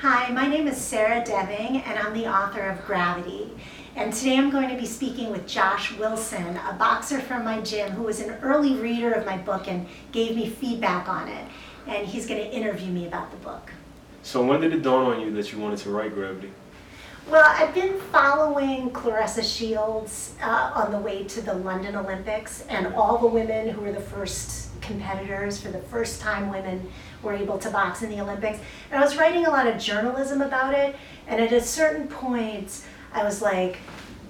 Hi, my name is Sarah Deming, and I'm the author of Gravity. And today I'm going to be speaking with Josh Wilson, a boxer from my gym who was an early reader of my book and gave me feedback on it. And he's going to interview me about the book. So when did it dawn on you that you wanted to write Gravity? Well, I've been following Claressa Shields on the way to the London Olympics, and all the women who were the first competitors, for the first time women were able to box in the Olympics. And I was writing a lot of journalism about it, and at a certain point I was like,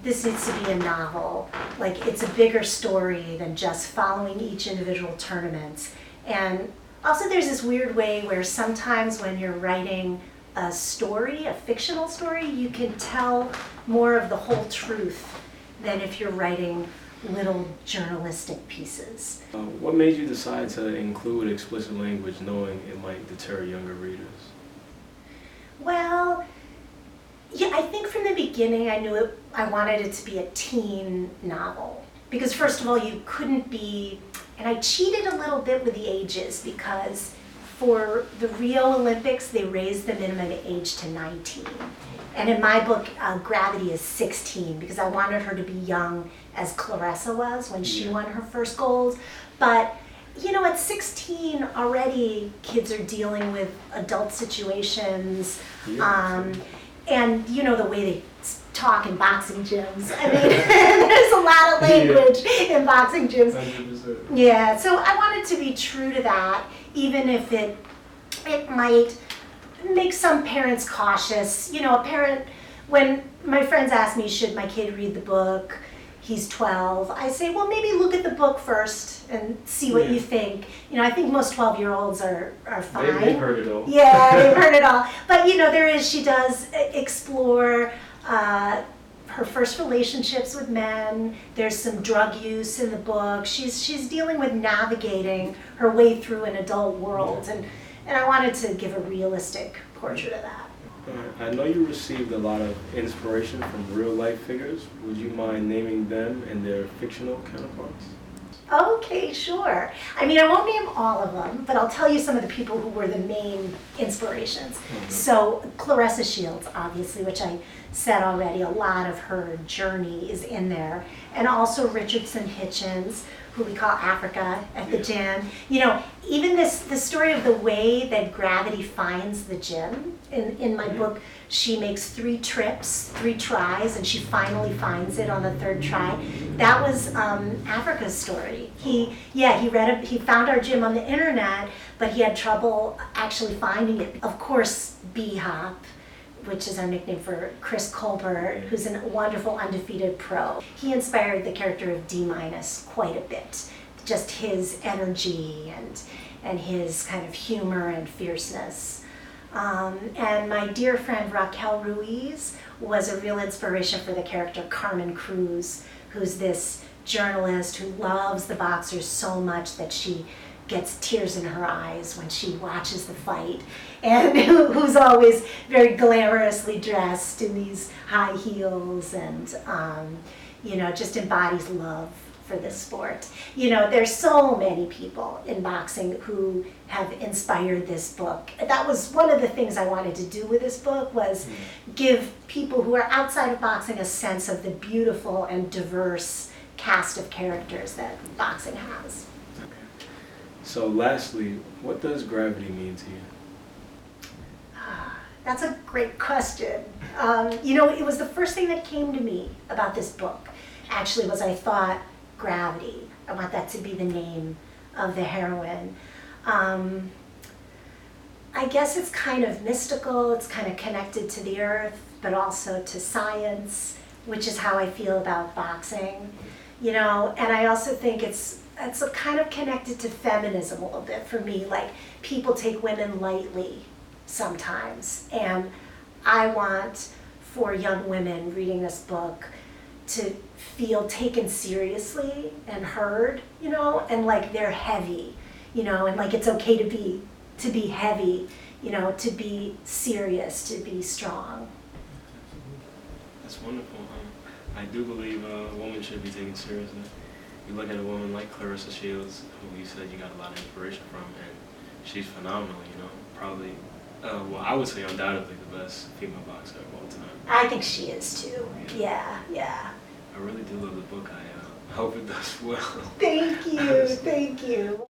this needs to be a novel. Like, it's a bigger story than just following each individual tournament. And also there's this weird way where sometimes when you're writing a story, a fictional story, you can tell more of the whole truth than if you're writing little journalistic pieces. What made you decide to include explicit language knowing it might deter younger readers? Well, yeah, I think from the beginning I knew I wanted it to be a teen novel. Because first of all, you couldn't be, and I cheated a little bit with the ages because for the Rio Olympics, they raised the minimum age to 19. And in my book, Gravity is 16 because I wanted her to be young as Claressa was when she won her first gold. But, you know, at 16 already kids are dealing with adult situations. And, you know, the way they talk in boxing gyms. I mean, there's a lot of language in boxing gyms. 100%. Yeah, so I wanted to be true to that, even if it might make some parents cautious. You know, a parent, when my friends ask me, should my kid read the book? He's 12. I say, well, maybe look at the book first and see what you think. You know, I think most 12-year-olds are fine. They've heard it all. Yeah, they've heard it all. But, you know, she does explore her first relationships with men. There's some drug use in the book. She's dealing with navigating her way through an adult world, and I wanted to give a realistic portrait of that. I know you received a lot of inspiration from real-life figures. Would you mind naming them and their fictional counterparts? Okay, sure. I mean, I won't name all of them, but I'll tell you some of the people who were the main inspirations. So Claressa Shields, obviously, which I said already, a lot of her journey is in there. And also Richardson Hitchens, who we call Africa at the gym. You know, even the story of the way that Gravity finds the gym. In my book, she makes 3 trips, 3 tries, and she finally finds it on the 3rd try. That was Africa's story. He found our gym on the internet, but he had trouble actually finding it. Of course, B-Hop, which is our nickname for Chris Colbert, who's a wonderful undefeated pro. He inspired the character of D- quite a bit. Just his energy and his kind of humor and fierceness. And my dear friend Raquel Ruiz was a real inspiration for the character Carmen Cruz, who's this journalist who loves the boxers so much that she gets tears in her eyes when she watches the fight, and who's always very glamorously dressed in these high heels and, you know, just embodies love for this sport. You know, there's so many people in boxing who have inspired this book. That was one of the things I wanted to do with this book, was give people who are outside of boxing a sense of the beautiful and diverse cast of characters that boxing has. So lastly, what does Gravity mean to you? That's a great question. You know, it was the first thing that came to me about this book, actually, was I thought, Gravity. I want that to be the name of the heroine. I guess it's kind of mystical, it's kind of connected to the earth, but also to science, which is how I feel about boxing. You know, and I also think it's kind of connected to feminism a little bit for me. Like, people take women lightly sometimes, and I want for young women reading this book to feel taken seriously and heard, you know, and like they're heavy, you know, and like it's okay to be heavy, you know, to be serious, to be strong. That's wonderful. I do believe a woman should be taken seriously. You look at a woman like Claressa Shields, who you said you got a lot of inspiration from, and she's phenomenal, you know, probably Well, I would say undoubtedly the best female boxer of all time. I think she is too. Yeah, yeah. I really do love the book. I hope it does well. Thank you, thank you.